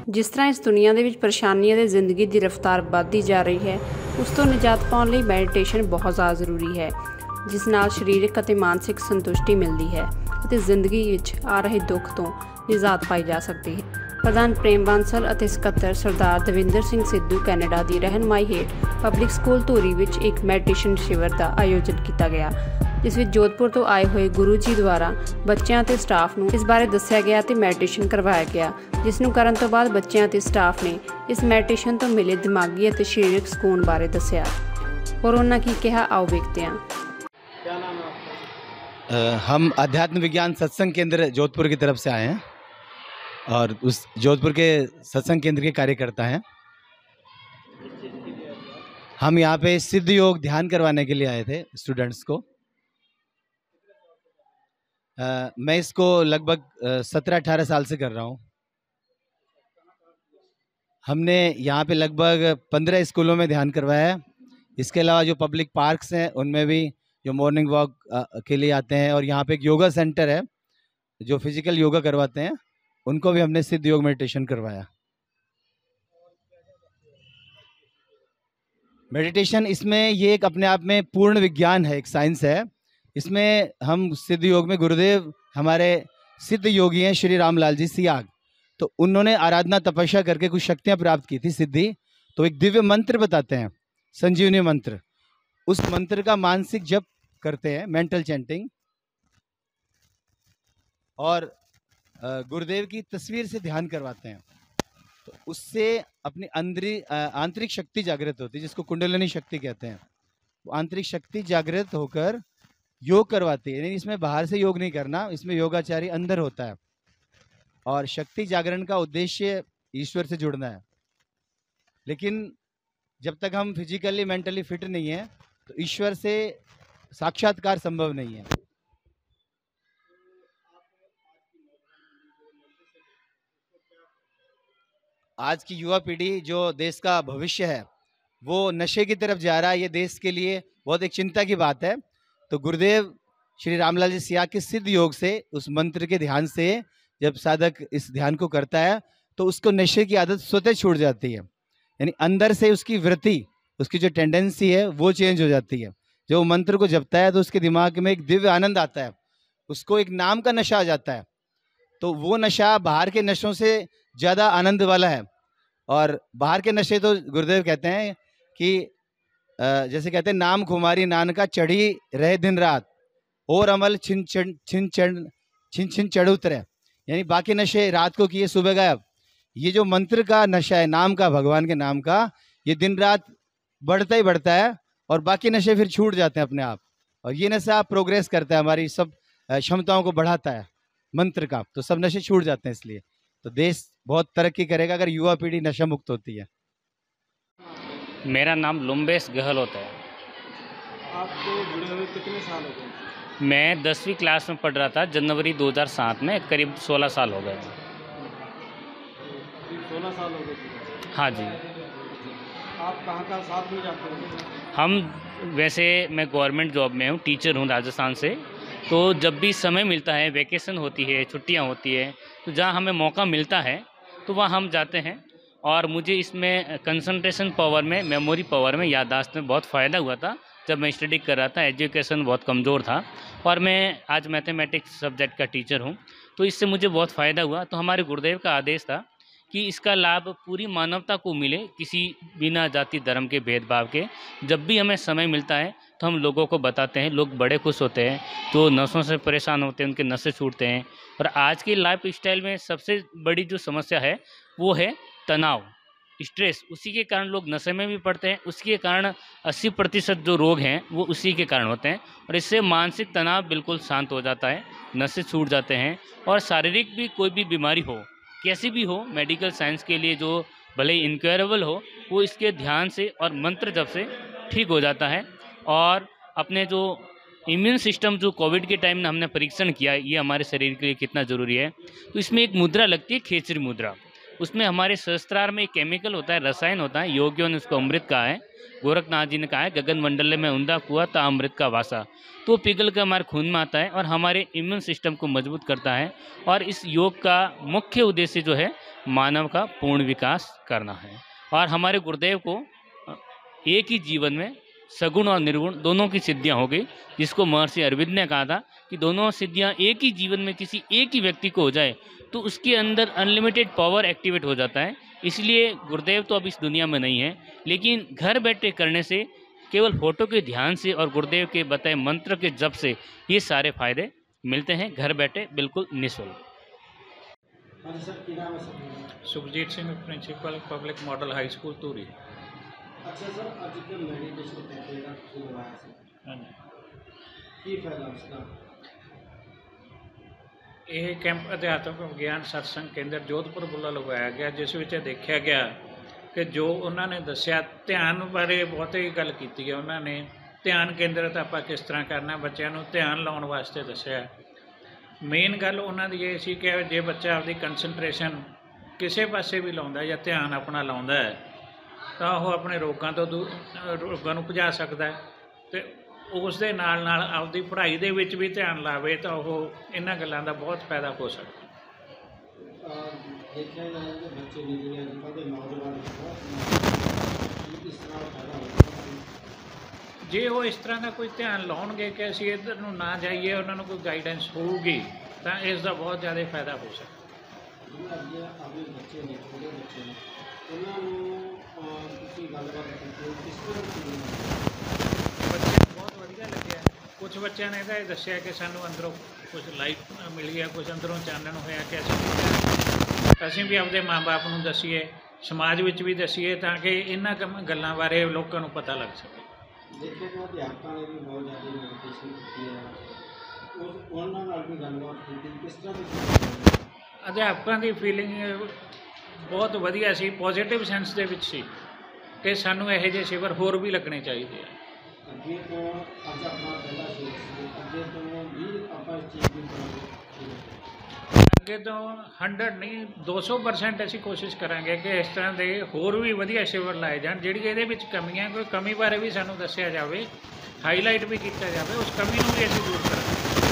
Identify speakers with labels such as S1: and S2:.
S1: जिस तरह इस दुनिया ਦੇ ਵਿੱਚ ਪਰੇਸ਼ਾਨੀਆਂ ਦੇ ਜ਼ਿੰਦਗੀ ਦੀ ਰਫ਼ਤਾਰ ਵੱਧਦੀ ਜਾ ਰਹੀ ਹੈ, ਉਸ ਤੋਂ ਨਿਜਾਤ ਪਾਉਣ ਲਈ ਮੈਡੀਟੇਸ਼ਨ ਬਹੁਤ ਜ਼ਿਆਦਾ ਜ਼ਰੂਰੀ ਹੈ, ਜਿਸ ਨਾਲ ਸਰੀਰਕ ਅਤੇ ਮਾਨਸਿਕ ਸੰਤੁਸ਼ਟੀ ਮਿਲਦੀ ਹੈ ਅਤੇ ਜ਼ਿੰਦਗੀ ਵਿੱਚ ਆ ਰਹੇ ਦੁੱਖ ਤੋਂ ਨਿਜਾਤ ਪਾਈ ਜਾ ਸਕਦੀ ਹੈ। ਪ੍ਰਧਾਨ ਪ੍ਰੇਮ ਬਾਂਸਲ ਅਤੇ ਸਕੱਤਰ ਸਰਦਾਰ ਦਵਿੰਦਰ ਸਿੰਘ ਸਿੱਧੂ ਕੈਨੇਡਾ ਦੀ ਰਹਿਨਮਾਈ ਹੇਠ ਪਬਲਿਕ ਸਕੂਲ ਧੂਰੀ ਵਿੱਚ ਇੱਕ ਮੈਡੀਟੇਸ਼ਨ शिविर ਦਾ ਆਯੋਜਨ ਕੀਤਾ ਗਿਆ, जिस ਵਿੱਚ जोधपुर तो आए हुए गुरु जी द्वारा बच्चों ਤੇ स्टाफ ਨੂੰ इस बारे दस्या गया ਤੇ ਮੈਡੀਟੇਸ਼ਨ ਕਰਵਾਇਆ ਗਿਆ, जिस ਨੂੰ ਕਰਨ ਤੋਂ ਬਾਅਦ ਬੱਚਿਆਂ ਤੇ स्टाफ ने इस ਮੈਡੀਟੇਸ਼ਨ ਤੋਂ मिले दिमागी ਅਤੇ ਸਰੀਰਕ ਸਕੂਨ ਬਾਰੇ ਦੱਸਿਆ और ਉਹਨਾਂ ਕੀ ਕਿਹਾ, आओ देखते हैं।
S2: क्या नाम है आपका? हम अध्यात्म विज्ञान सत्संग केंद्र जोधपुर की तरफ से आए हैं और उस जोधपुर के सत्संग केंद्र के कार्यकर्ता हैं। हम यहाँ पे सिद्ध योग ध्यान करवाने के लिए आए थे स्टूडेंट्स को। मैं इसको लगभग 17-18 साल से कर रहा हूँ। हमने यहाँ पे लगभग 15 स्कूलों में ध्यान करवाया है। इसके अलावा जो पब्लिक पार्क्स हैं उनमें भी जो मॉर्निंग वॉक के लिए आते हैं, और यहाँ पे एक योगा सेंटर है जो फिजिकल योगा करवाते हैं, उनको भी हमने सिद्ध योग मेडिटेशन करवाया। मेडिटेशन इसमें ये एक अपने आप में पूर्ण विज्ञान है, एक साइंस है। इसमें हम सिद्ध योग में गुरुदेव हमारे सिद्ध योगी हैं श्री रामलाल जी सियाग, तो उन्होंने आराधना तपस्या करके कुछ शक्तियाँ प्राप्त की थी सिद्धि, तो एक दिव्य मंत्र बताते हैं, संजीवनी मंत्र। उस मंत्र का मानसिक जप करते हैं, मेंटल चैंटिंग, और गुरुदेव की तस्वीर से ध्यान करवाते हैं, तो उससे अपनी आंतरिक शक्ति जागृत होती है, जिसको कुंडलिनी शक्ति कहते हैं। वो आंतरिक शक्ति जागृत होकर योग करवाती है। यानी इसमें बाहर से योग नहीं करना, इसमें योगाचारी अंदर होता है, और शक्ति जागरण का उद्देश्य ईश्वर से जुड़ना है। लेकिन जब तक हम फिजिकली मेंटली फिट नहीं है तो ईश्वर से साक्षात्कार संभव नहीं है। आज की युवा पीढ़ी जो देश का भविष्य है वो नशे की तरफ जा रहा है। ये देश के लिए बहुत एक चिंता की बात है। तो गुरुदेव श्री रामलाल जी सियाग के सिद्ध योग से, उस मंत्र के ध्यान से जब साधक इस ध्यान को करता है तो उसको नशे की आदत स्वतः छूट जाती है। यानी अंदर से उसकी वृत्ति, उसकी जो टेंडेंसी है वो चेंज हो जाती है। जो मंत्र को जपता है तो उसके दिमाग में एक दिव्य आनंद आता है, उसको एक नाम का नशा आ जाता है। तो वो नशा बाहर के नशों से ज़्यादा आनंद वाला है। और बाहर के नशे तो गुरुदेव कहते हैं कि जैसे कहते हैं, नाम खुमारी नानका चढ़ी रहे दिन रात, और अमल छिन छिन चढ़ उतरे। यानी बाकी नशे रात को किए सुबह गायब। ये जो मंत्र का नशा है, नाम का, भगवान के नाम का, ये दिन रात बढ़ता ही बढ़ता है, और बाकी नशे फिर छूट जाते हैं अपने आप। और ये नशा प्रोग्रेस करता है, हमारी सब क्षमताओं को बढ़ाता है मंत्र का, तो सब नशे छूट जाते हैं। इसलिए तो देश बहुत तरक्की करेगा अगर युवा पीढ़ी नशा मुक्त होती है।
S3: मेरा नाम लुम्बेश गहलोत है।
S2: आपको जुड़े हुए कितने साल हो गए?
S3: मैं 10वीं क्लास में पढ़ रहा था, जनवरी 2007 में, करीब 16 साल हो गए।
S2: 16 साल हो गए?
S3: हाँ जी।
S2: आप कहाँ साथ में जाते हो?
S3: हम वैसे मैं गवर्नमेंट जॉब में हूँ, टीचर हूँ राजस्थान से। तो जब भी समय मिलता है, वेकेशन होती है, छुट्टियाँ होती है, तो जहाँ हमें मौका मिलता है तो वहाँ हम जाते हैं। और मुझे इसमें कंसंट्रेशन पावर में, मेमोरी पावर में, याददाश्त में बहुत फ़ायदा हुआ था जब मैं स्टडी कर रहा था। एजुकेशन बहुत कमज़ोर था और मैं आज मैथमेटिक्स सब्जेक्ट का टीचर हूँ, तो इससे मुझे बहुत फ़ायदा हुआ। तो हमारे गुरुदेव का आदेश था कि इसका लाभ पूरी मानवता को मिले, किसी बिना जाति धर्म के भेदभाव के। जब भी हमें समय मिलता है तो हम लोगों को बताते हैं। लोग बड़े खुश होते हैं, जो नसों से परेशान होते हैं उनके नसें छूटते हैं। और आज की लाइफ स्टाइल में सबसे बड़ी जो समस्या है वो है तनाव, स्ट्रेस। उसी के कारण लोग नशे में भी पड़ते हैं। उसके कारण 80% जो रोग हैं वो उसी के कारण होते हैं। और इससे मानसिक तनाव बिल्कुल शांत हो जाता है, नशे छूट जाते हैं। और शारीरिक भी कोई भी बीमारी हो, कैसी भी हो, मेडिकल साइंस के लिए जो भले ही इनक्योरेबल हो, वो इसके ध्यान से और मंत्र जप से ठीक हो जाता है। और अपने जो इम्यून सिस्टम, जो कोविड के टाइम में हमने परीक्षण किया, ये हमारे शरीर के लिए कितना ज़रूरी है, तो इसमें एक मुद्रा लगती है, खेचरी मुद्रा। उसमें हमारे शस्त्रार में एक केमिकल होता है, रसायन होता है, योगियों ने उसको अमृत कहा है, गोरखनाथ जी ने कहा है, गगन मंडल में उंधा कुआ ता अमृत का वासा। तो पिघल कर हमारे खून में आता है और हमारे इम्यून सिस्टम को मजबूत करता है। और इस योग का मुख्य उद्देश्य जो है मानव का पूर्ण विकास करना है। और हमारे गुरुदेव को एक ही जीवन में सगुण और निर्गुण दोनों की सिद्धियां हो गई, जिसको महर्षि अरविंद ने कहा था कि दोनों सिद्धियां एक ही जीवन में किसी एक ही व्यक्ति को हो जाए तो उसके अंदर अनलिमिटेड पावर एक्टिवेट हो जाता है। इसलिए गुरुदेव तो अब इस दुनिया में नहीं है, लेकिन घर बैठे करने से, केवल फोटो के ध्यान से और गुरुदेव के बताए मंत्र के जप से ये सारे फायदे मिलते हैं घर बैठे, बिल्कुल निःशुल्क।
S4: Sukhjeet Singh, principal public model high school Dhuri.
S2: अच्छा सर, ਅੱਜ ਇੱਕ ਮੈਡੀਟੇਸ਼ਨ ਕੈਂਪ ਜਿਹੜਾ ਤੁਸੀਂ ਲਗਾਇਆ ਸੀ,
S4: ਹਾਂਜੀ,
S2: ਕੀ ਫਾਇਦਾ ਉਸਦਾ?
S4: ਇਹ ਕੈਂਪ ਅਧਿਆਤਮਕ ਵਿਗਿਆਨ ਸਤਸੰਗ ਕੇਂਦਰ ਜੋਧਪੁਰ ਵੱਲੋਂ ਲਗਾਇਆ ਗਿਆ, ਜਿਸ ਵਿੱਚ ਦੇਖਿਆ ਗਿਆ ਕਿ ਜੋ ਉਹਨਾਂ ਨੇ ਦੱਸਿਆ ਧਿਆਨ ਬਾਰੇ ਬਹੁਤੀ ਗੱਲ ਕੀਤੀ ਹੈ। ਉਹਨਾਂ ਨੇ ਧਿਆਨ ਕੇਂਦਰਿਤ ਆਪਾਂ ਕਿਸ ਤਰ੍ਹਾਂ ਕਰਨਾ, ਬੱਚਿਆਂ ਨੂੰ ਧਿਆਨ ਲਾਉਣ ਵਾਸਤੇ ਦੱਸਿਆ। ਮੇਨ ਗੱਲ ਉਹਨਾਂ ਦੀ ਇਹ ਸੀ ਕਿ ਜੇ ਬੱਚਾ ਆਪਦੀ ਕੰਸਨਟ੍ਰੇਸ਼ਨ ਕਿਸੇ ਪਾਸੇ ਵੀ ਲਾਉਂਦਾ ਜਾਂ ਧਿਆਨ ਆਪਣਾ ਲਾਉਂਦਾ ਹੈ ਤਾਂ ਉਹ ਆਪਣੇ ਰੋਗਾਂ ਤੋਂ ਰੋਗਾਂ ਨੂੰ ਭਜਾ ਸਕਦਾ ਹੈ, ਅਤੇ ਉਸ ਦੇ ਨਾਲ ਨਾਲ ਆਪਦੀ ਪੜ੍ਹਾਈ ਦੇ ਵਿੱਚ ਵੀ ਧਿਆਨ ਲਾਵੇ ਤਾਂ ਉਹ ਇਹਨਾਂ ਗੱਲਾਂ ਦਾ ਬਹੁਤ ਫਾਇਦਾ ਹੋ ਸਕਦਾ।
S2: ਦੇਖਿਆ ਜਾਏ ਕਿ ਬੱਚੇ ਨੇ ਜਿਹੜੇ ਅੱਜ ਕੱਲ੍ਹ ਦੇ ਨੌਜਵਾਨ ਇਸ ਤਰ੍ਹਾਂ ਫਾਇਦਾ
S4: ਜੇ ਉਹ ਇਸ ਤਰ੍ਹਾਂ ਦਾ ਕੋਈ ਧਿਆਨ ਲਾਉਣਗੇ ਕਿ ਅਸੀਂ ਇੱਧਰ ਨੂੰ ਨਾ ਜਾਈਏ, ਉਹਨਾਂ ਨੂੰ ਕੋਈ ਗਾਈਡੈਂਸ ਹੋਊਗੀ ਤਾਂ ਇਸ ਦਾ ਬਹੁਤ ਜ਼ਿਆਦਾ ਫਾਇਦਾ ਹੋ ਸਕਦਾ।
S2: ਜਿਵੇਂ ਅੱਗੇ ਆਪਣੇ ਬੱਚੇ ਨੇ, ਛੋਟੇ ਬੱਚੇ ਨੇ, ਉਹਨਾਂ ਨੂੰ ਤੁਸੀਂ ਗੱਲਬਾਤ ਕੀਤੀ ਕਿਸ ਤਰ੍ਹਾਂ ਦੀ?
S4: ਬੱਚਿਆਂ ਨੂੰ ਬਹੁਤ ਵਧੀਆ ਲੱਗਿਆ। ਕੁਝ ਬੱਚਿਆਂ ਨੇ ਤਾਂ ਇਹ ਦੱਸਿਆ ਕਿ ਸਾਨੂੰ ਅੰਦਰੋਂ ਕੁਝ ਲਾਈਟ ਮਿਲੀ ਹੈ, ਕੁਝ ਅੰਦਰੋਂ ਚਾਨਣ ਹੋਇਆ ਕਿ ਅਸੀਂ ਵੀ ਆਪਦੇ ਮਾਂ-ਬਾਪ ਨੂੰ ਦੱਸੀਏ, ਸਮਾਜ ਵਿੱਚ ਵੀ ਦੱਸੀਏ ਤਾਂ ਕਿ ਇਹਨਾਂ ਗੱਲਾਂ ਬਾਰੇ ਲੋਕਾਂ ਨੂੰ ਪਤਾ ਲੱਗ ਸਕੇ।
S2: ਦੇਖਿਆ ਕਿ ਅਧਿਆਪਕਾਂ ਨੇ ਵੀ ਬਹੁਤ ਜ਼ਿਆਦਾ ਮੈਡੀਟੇਸ਼ਨ ਕੀਤੀ ਹੈ, ਉਹਨਾਂ ਨਾਲ ਵੀ ਗੱਲਬਾਤ ਕੀਤੀ, ਕਿਸ ਤਰ੍ਹਾਂ ਦੀ?
S4: ਅਧਿਆਪਕਾਂ ਦੀ ਫੀਲਿੰਗ ਬਹੁਤ ਵਧੀਆ ਸੀ, ਪੋਜ਼ੀਟਿਵ ਸੈਂਸ ਦੇ ਵਿੱਚ ਸੀ ਕਿ ਸਾਨੂੰ ਇਹੋ ਜਿਹੇ ਸ਼ਿਵਰ ਹੋਰ ਵੀ ਲੱਗਣੇ ਚਾਹੀਦੇ ਆ।
S2: ਅੱਗੇ ਤੋਂ ਅੱਜ ਆਪਣਾ ਪਹਿਲਾ ਸ਼ਿਵਰ ਸੀ, ਅੱਗੇ ਤੋਂ ਵੀ ਆਪਾਂ ਇਸ ਚੀਜ਼ ਦੀ
S4: ਅੱਗੇ ਤੋਂ 100 ਨਹੀਂ 200% ਅਸੀਂ ਕੋਸ਼ਿਸ਼ ਕਰਾਂਗੇ ਕਿ ਇਸ ਤਰ੍ਹਾਂ ਦੇ ਹੋਰ ਵੀ ਵਧੀਆ ਸ਼ਿਵਰ ਲਾਏ ਜਾਣ। ਜਿਹੜੀ ਇਹਦੇ ਵਿੱਚ ਕਮੀਆਂ, ਕੋਈ ਕਮੀ ਬਾਰੇ ਵੀ ਸਾਨੂੰ ਦੱਸਿਆ ਜਾਵੇ, ਹਾਈਲਾਈਟ ਵੀ ਕੀਤਾ ਜਾਵੇ, ਉਸ ਕਮੀ ਨੂੰ ਵੀ ਅਸੀਂ ਦੂਰ ਕਰਾਂਗੇ।